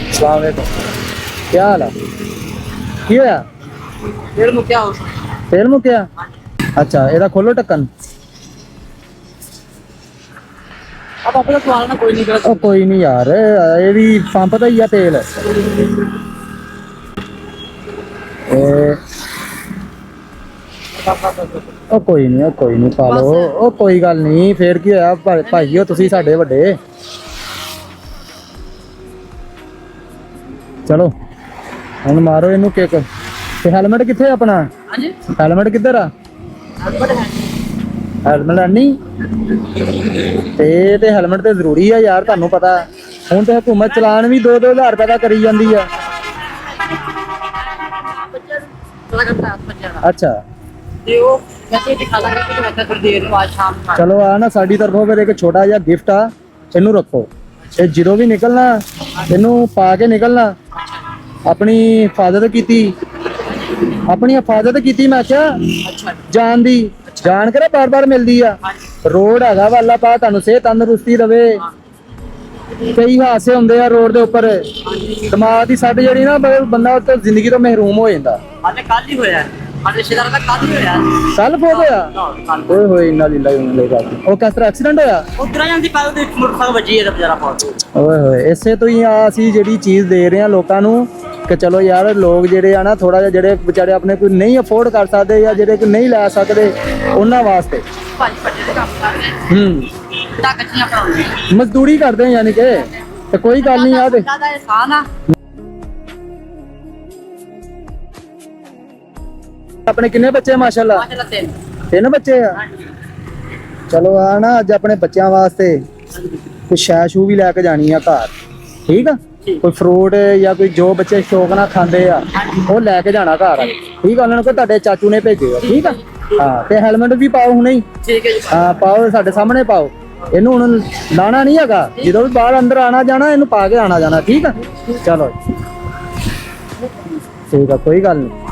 अस्सलाम वालेकुम, क्या हाल है? की होया? तेल मुक्या हो तेल मुक्या? अच्छा, ਇਹਦਾ ਖੋਲੋ ਢੱਕਣ। अब अपना सवाल ना कोई नहीं कर ਉਹ ਕੋਈ ਨਹੀਂ ਯਾਰ, ਇਹ ਵੀ ਪੰਪ ਦਾ ਹੀ ਆ ਤੇਲ। ਉਹ ਕੋਈ ਨਹੀਂ ਪਾ ਲਓ। ਉਹ ਕੋਈ ਗੱਲ ਨਹੀਂ, ਫੇਰ ਕੀ ਹੋਇਆ, ਭਾਈ ਹੋ ਤੁਸੀਂ ਸਾਡੇ ਵੱਡੇ। ਚਲੋ ਹੁਣ ਮਾਰੋ ਇਹਨੂੰ ਕਿੱਕ। ਤੇ ਹੈਲਮਟ ਕਿੱਥੇ ਆਪਣਾ? हाँ जी ਹੈਲਮਟ ਕਿੱਧਰ ਆ? हेलमेट है ਹੈਲਮਟ ਨਹੀਂ ਤੇ ਹੈਲਮਟ ਤੇ ਜ਼ਰੂਰੀ ਆ ਯਾਰ, ਤੁਹਾਨੂੰ ਪਤਾ ਹੁਣ ਤੇ ਹਕੂਮਤ ਚਲਾਨ ਵੀ 2-2000 ਰੁਪਏ ਦਾ ਕਰੀ ਜਾਂਦੀ ਆ। चला करता है बच्चा का ਅੱਛਾ ये वो कैसे दिखा रहा है कि वैसा कर देर बाद शाम को ਚਲੋ ਆ ਨਾ ਸਾਡੀ ਤਰਫੋਂ ਫਿਰ ਇੱਕ ਛੋਟਾ ਜਿਹਾ ਗਿਫਟ ਆ, ਇਹਨੂੰ ਰੱਖੋ। ਇਹ ਜਦੋਂ ਵੀ ਨਿਕਲਣਾ ਇਹਨੂੰ ਪਾ ਕੇ ਨਿਕਲਣਾ। ਆਪਣੀ ਹਿਫਾਜ਼ਤ ਕੀਤੀ ਮੈਂ ਕਿਹਾ, अच्छा ਜਾਨ ਦੀ ਜਾਨ ਕਿਹੜਾ ਬਾਰ-ਬਾਰ ਮਿਲਦੀ ਆ। ਰੋਡ ਹੈਗਾ ਵਾ, ਅੱਲਾ ਪਾ ਤੁਹਾਨੂੰ ਸਿਹਤ ਤੰਦਰੁਸਤੀ ਰਵੇ। ਕਈ ਹਾਦਸੇ ਹੁੰਦੇ ਆ ਰੋਡ ਦੇ ਉੱਪਰ, ਦਿਮਾਗ ਦੀ ਸੱਟ ਜਿਹੜੀ ਨਾ ਬੰਦਾ ਉਹ ਤੋਂ ਜ਼ਿੰਦਗੀ ਤੋਂ ਮਹਿਰੂਮ ਹੋ ਜਾਂਦਾ। हाले कल ही होया है हमारे रिश्तेदार का कल ही होया है ਕੱਲ ਫੋਟ ਹੋਇਆ? कल ਓਏ ਹੋਏ ਇੰਨਾ ਲਿllahi wa ਇੰਨਾ ਇਲੈਇhi ਰਾਜਿਊਨ। ਉਹ ਕਿਸ ਤਰ੍ਹਾਂ ਐਕਸੀਡੈਂਟ ਹੋਇਆ? उधर ਜਾਂਦੀ ਪਾ ਉਹਦੇ ਮੋਟਰਸਾਈਕਲ ਵੱਜੀ ਹੈ ਬੇਚਾਰਾ ਬਹੁਤ। ਓਏ ਹੋਏ, ਇਸੇ ਤੋਂ ਹੀ ਆ ਅਸੀਂ ਜਿਹੜੀ ਚੀਜ਼ ਦੇ ਰਹੇ ਆ ਲੋਕਾਂ ਨੂੰ ਕਿ ਚਲੋ ਯਾਰ ਲੋਕ ਜਿਹੜੇ ਆ ਨਾ ਥੋੜਾ ਜਿਹਾ, ਜਿਹੜੇ ਵਿਚਾਰੇ ਆਪਣੇ ਕੋਈ ਨਹੀਂ ਅਫੋਰਡ ਕਰ ਸਕਦੇ ਜਾਂ ਜਿਹੜੇ ਕੋਈ ਨਹੀਂ ਲੈ ਸਕਦੇ, ਉਹਨਾਂ ਵਾਸਤੇ ਭਾਜੀ ਭੱਜੇ ਦੇ ਕੰਮ ਕਰ ਰਹੇ ਤਾਂ ਕੱਚੀਆਂ ਪੜਾਉਂਦੇ ਮਜ਼ਦੂਰੀ ਕਰਦੇ ਆ ਯਾਨੀ ਕਿ। ਤੇ ਕੋਈ ਗੱਲ ਨਹੀਂ ਆ ਤੇ ਜ਼ਿਆਦਾ ਆਸਾਨ ਆ। ਆਪਣੇ ਕਿੰਨੇ ਬੱਚੇ ਮਾਸ਼ਾਅੱਲਾ? ਮਾਸ਼ਾਅੱਲਾ ਤਿੰਨ 3 ਬੱਚੇ ਆ। ਚਲੋ ਆ ਨਾ ਅੱਜ ਆਪਣੇ ਬੱਚਿਆਂ ਵਾਸਤੇ ਕੁਝ ਸ਼ੈ ਸ਼ੂ ਵੀ ਲੈ ਕੇ ਜਾਣੀ ਆ ਘਰ, ਠੀਕ ਆ? ਕੋਈ ਫਰੂਟ ਜਾਂ ਕੋਈ ਜੋ ਬੱਚੇ ਸ਼ੌਕ ਨਾਲ ਖਾਂਦੇ ਆ ਉਹ ਲੈ ਕੇ ਜਾਣਾ ਘਰ ਆ, ਠੀਕ ਆ? ਉਹਨਾਂ ਨੂੰ ਕੋ ਤੁਹਾਡੇ ਚਾਚੂ ਨੇ ਭੇਜੇ ਆ, ਠੀਕ ਆ? ਹਾਂ ਤੇ ਹੈਲਮਟ ਵੀ ਪਾਓ ਹੁਣੇ ਹੀ। ਠੀਕ ਹੈ ਜੀ ਹਾਂ ਪਾਓ, ਸਾਡੇ ਸਾਹਮਣੇ ਪਾਓ। ਇਹਨੂੰ ਹੁਣ ਲਾਣਾ ਨਹੀਂ ਹੈਗਾ, ਜਦੋਂ ਵੀ ਬਾਹਰ ਅੰਦਰ ਆਣਾ ਜਾਣਾ ਇਹਨੂੰ ਪਾ ਕੇ ਆਣਾ ਜਾਣਾ, ਠੀਕ ਆ? ਚਲੋ ਠੀਕ ਆ, ਕੋਈ ਗੱਲ ਨਹੀਂ।